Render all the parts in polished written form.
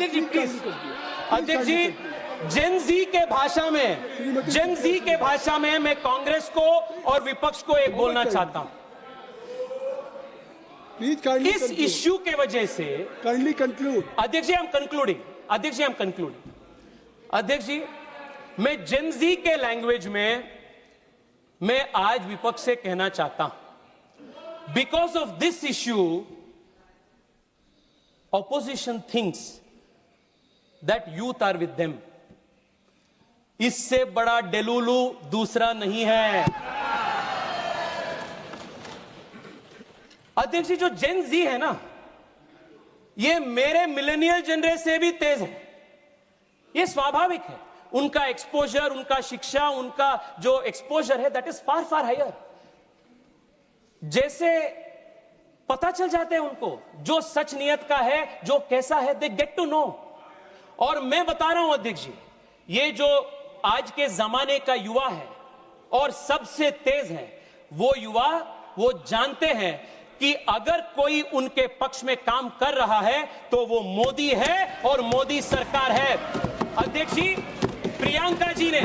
अध्यक्ष जी प्लीज, अध्यक्ष जी जेन जी के भाषा में मैं कांग्रेस को और विपक्ष को एक बोलना चाहता हूं। इस इश्यू के वजह से काइंडली कंक्लूड। अध्यक्ष जी आई एम कंक्लूडिंग, अध्यक्ष जी मैं जेन जी के लैंग्वेज में मैं आज विपक्ष से कहना चाहता हूं, because of this issue opposition thinks that youth are with them. इससे बड़ा डेलुलू दूसरा नहीं है। अध्यक्ष जी जो जेन जी है ना, ये मेरे मिलेनियल जनरेशन से भी तेज है, ये स्वाभाविक है। उनका एक्सपोजर, उनका शिक्षा, उनका जो एक्सपोजर है that is far far higher. जैसे पता चल जाते हैं उनको जो सच नियत का है, जो कैसा है, दे गेट टू नो। और मैं बता रहा हूं अध्यक्ष जी, ये जो आज के जमाने का युवा है और सबसे तेज है, वो युवा वो जानते हैं कि अगर कोई उनके पक्ष में काम कर रहा है तो वो मोदी है और मोदी सरकार है। अध्यक्ष जी प्रियंका जी ने,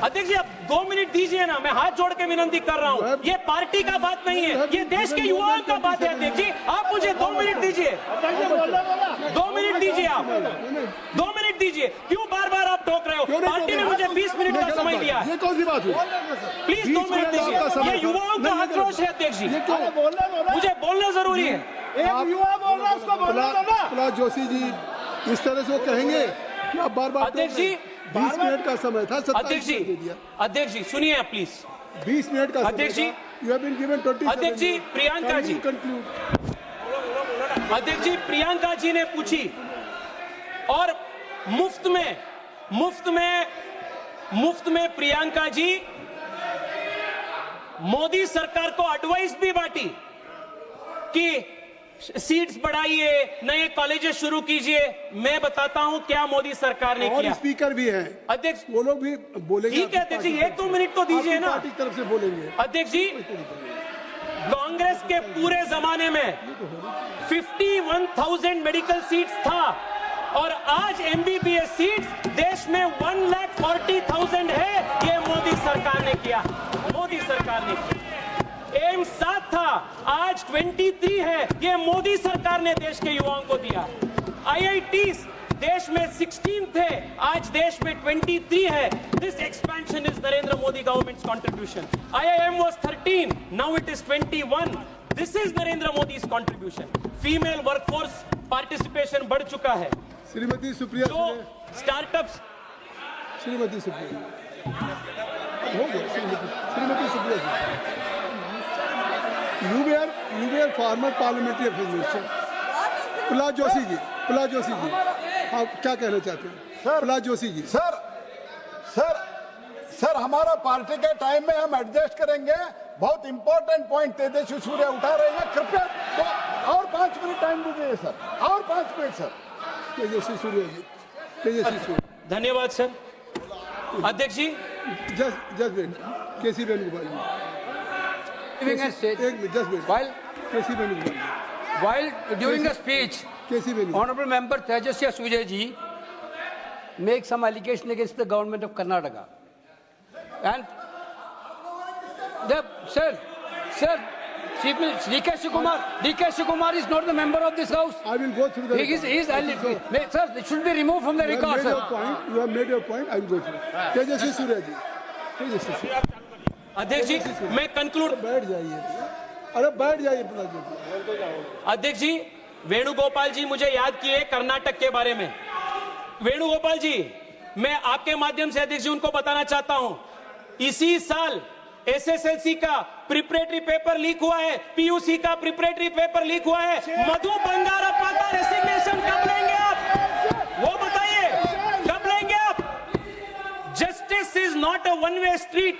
अध्यक्ष जी आप 2 मिनट दीजिए ना, मैं हाथ जोड़ के विनती कर रहा हूं। ये पार्टी का बात नहीं है, ये देश के युवाओं का बात है। अध्यक्ष जी आप मुझे 2 मिनट दीजिए, 2 मिनट दीजिए, आप 2 मिनट दीजिए। क्यों बार बार आप टोक रहे हो? पार्टी ने मुझे 20 मिनट का समय दिया है। ये कौन सी बात हुई? प्लीज 2 मिनट दीजिए। ये युवाओं का आक्रोश है अध्यक्ष जी, मुझे बोलना जरूरी है। एक युवा बोल रहा है, उसको बोलना दो ना। प्रहलाद जोशी जी इस तरह से वो कहेंगे कि आप बार-बार अध्यक्ष जी 20 मिनट का समय था, 27 मिनट दे दिया। अध्यक्ष जी सुनिए प्लीज, 20 मिनट का अध्यक्ष जी, यू हैव बीन गिवन 27। अध्यक्ष जी प्रियंका जी, अध्यक्ष जी प्रियंका जी ने पूछी और मुफ्त में प्रियंका जी मोदी सरकार को एडवाइस भी बांटी कि सीट्स बढ़ाइए, नए कॉलेजेस शुरू कीजिए। मैं बताता हूं क्या मोदी सरकार ने किया। स्पीकर भी है अध्यक्ष, वो लोग भी बोलेंगे। ठीक है अध्यक्ष जी, 1-2 मिनट तो दीजिए ना। पार्टी की तरफ से बोलेंगे। अध्यक्ष जी कांग्रेस के पूरे जमाने में 51,000 मेडिकल सीट्स था और आज MBBS सीट्स देश में 1,40,000 है। ये मोदी सरकार ने किया, मोदी सरकार ने किया। एम्स 7 था, आज 23 है, ये मोदी सरकार ने देश के युवाओं को दिया। IITs देश में 16 थे, आज देश में 23 है। This expansion is Narendra Modi government's contribution. IIM was 13, now it is 21. This is Narendra Modi's contribution. Female workforce participation बढ़ चुका है। श्रीमती सुप्रिया जो स्टार्टअप्स, श्रीमती सुप्रिया हो गया, Shrimati Supriya You were former parliamentary affairs minister. Prahlad Joshi ji, आप क्या कहना चाहते हैं? प्रहलाद जोशी जी। सर हमारा पार्टी के टाइम में हम एडजस्ट करेंगे। बहुत इंपॉर्टेंट पॉइंट तेजस्वी सूर्या उठा रहे हैं, कृपया तो और 5 मिनट टाइम दीजिए सर, और 5 मिनट सर। तेजस्वी सूर्या जी, तेजस्वी सूर्या। धन्यवाद सर। अध्यक्ष जी just wait, KC Venugopal ji. While during the speech, Honorable Member Tejaswi Surya ji make some allegation against the government of Karnataka, and sir, DK Shikumar is not the member of this house. I will go through the. Sir, it should be removed from the record, sir. You have made your point. I will go through. Tejaswi Surya ji, अध्यक्ष जी मैं conclude. बैठ जाइए, अरे बैठ जाइए। अध्यक्ष जी वेणुगोपाल जी मुझे याद किए कर्नाटक के बारे में। वेणुगोपाल जी मैं आपके माध्यम से अध्यक्ष जी उनको बताना चाहता हूं, इसी साल SSLC का प्रिपरेटरी पेपर लीक हुआ है, PUC का प्रिपरेटरी पेपर लीक हुआ है। मधु बंगारप्पा का रेसिग्नेशन कब लेंगे आप, वो बताइए, कब लेंगे आप? Justice is not a one way street,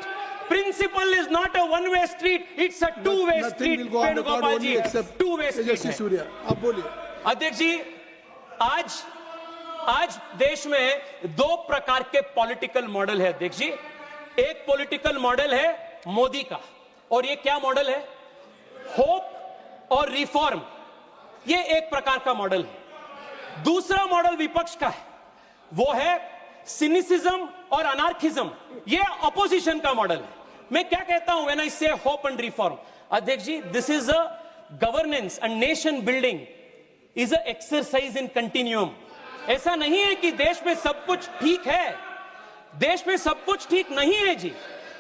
Principle is not a one-way street; it's a two-way street. Venugopal ji, two-way street है। आप बोलिए। अध्यक्ष जी आज देश में 2 प्रकार के पॉलिटिकल मॉडल है अध्यक्ष जी। एक पॉलिटिकल मॉडल है मोदी का, और ये क्या मॉडल है? होप और रिफॉर्म, ये एक प्रकार का मॉडल है। दूसरा मॉडल विपक्ष का है, वो है सिनिसिज्म और अनार्किज्म। ये अपोजिशन का मॉडल है। मैं क्या कहता हूं व्हेन आई से होप एंड रिफॉर्म? अध्यक्ष जी, this is a governance and nation building is a exercise in continuum. ऐसा नहीं है कि देश में सब कुछ ठीक है, देश में सब कुछ ठीक नहीं है जी।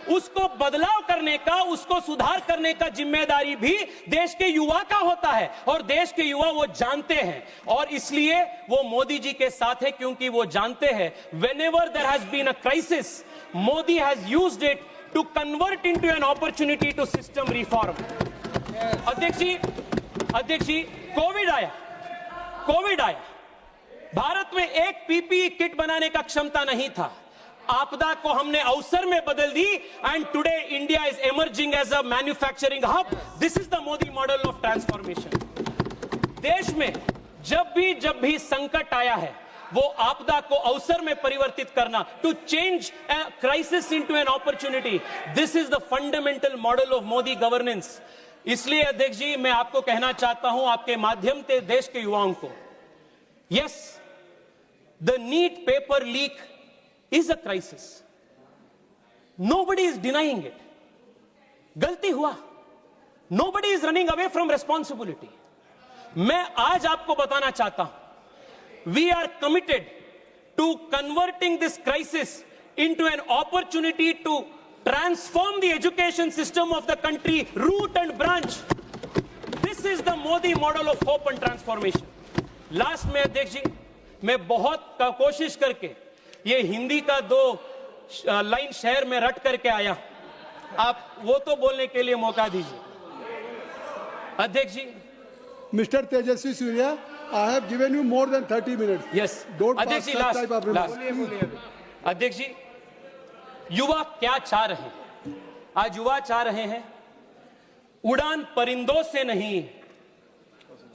उसको बदलाव करने का, उसको सुधार करने का जिम्मेदारी भी देश के युवा का होता है, और देश के युवा वो जानते हैं, और इसलिए वो मोदी जी के साथ है, क्योंकि वो जानते हैं whenever there has been a crisis, Modi has used it to convert into an opportunity to system reform. अध्यक्ष जी, कोविड आया, भारत में एक पीपीई किट बनाने का क्षमता नहीं था। आपदा को हमने अवसर में बदल दी, and today India is emerging as a manufacturing hub. This is the Modi model of transformation. देश में जब भी संकट आया है, वो आपदा को अवसर में परिवर्तित करना, to change crisis into an opportunity. This is the fundamental model of Modi governance. इसलिए अध्यक्ष जी, मैं आपको कहना चाहता हूं, आपके माध्यम से देश के युवाओं को, yes, the NEET paper leak is a crisis. Nobody is denying it. गलती हुआ. Nobody is running away from responsibility. मैं आज आपको बताना चाहता हूं, we are committed to converting this crisis into an opportunity to transform the education system of the country, root and branch. This is the Modi model of hope and transformation. Last में अध्यक्ष जी, मैं बहुत कोशिश करके ये हिंदी का 2 line शहर में रट करके आया, आप वो तो बोलने के लिए मौका दीजिए। अध्यक्ष जी, mister Tejasvi Surya, I have given you more than 30 minutes. Yes अध्यक्ष जी, लास्ट। अध्यक्ष जी, युवा क्या चाह रहे हैं? आज युवा चाह रहे हैं, उड़ान परिंदों से नहीं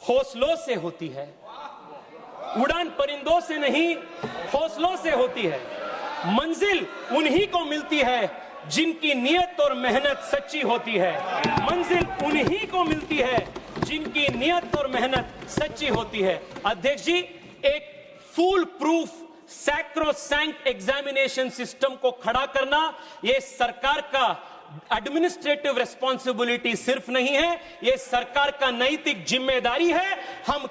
हौसलों से होती है। उड़ान परिंदों से नहीं हौसलों से होती है। मंजिल उन्हीं को मिलती है जिनकी नियत और मेहनत सच्ची होती है। मंजिल उन्हीं को मिलती है जिनकी नियत और मेहनत सच्ची होती है। अध्यक्ष जी, एक full proof sacrosanct examination system को खड़ा करना, ये सरकार का एडमिनिस्ट्रेटिव रिस्पॉन्सिबिलिटी सिर्फ नहीं है, ये सरकार का नैतिक जिम्मेदारी है। हम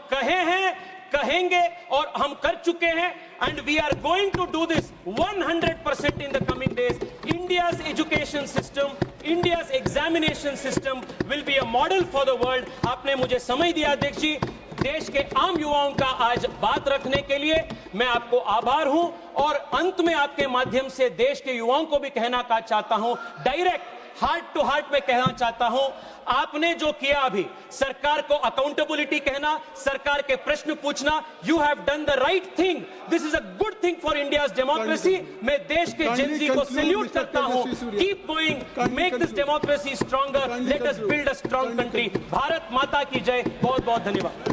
कहेंगे और हम कर चुके हैं, and we are going to do this 100% in the coming days. India's education system, India's examination system will be a model for the world. आपने मुझे समय दिया अध्यक्ष जी, देश के आम युवाओं का आज बात रखने के लिए मैं आपको आभार हूं, और अंत में आपके माध्यम से देश के युवाओं को भी कहना चाहता हूं, डायरेक्ट हार्ट टू हार्ट में कहना चाहता हूं, आपने जो किया अभी, सरकार को अकाउंटेबिलिटी कहना, सरकार के प्रश्न पूछना, you have done the right thing. This is a good thing for India's democracy. मैं देश के जेनजी को सैल्यूट करता हूं। Keep going, make this democracy stronger, let us build a strong country. Bharat माता की जय। बहुत बहुत धन्यवाद।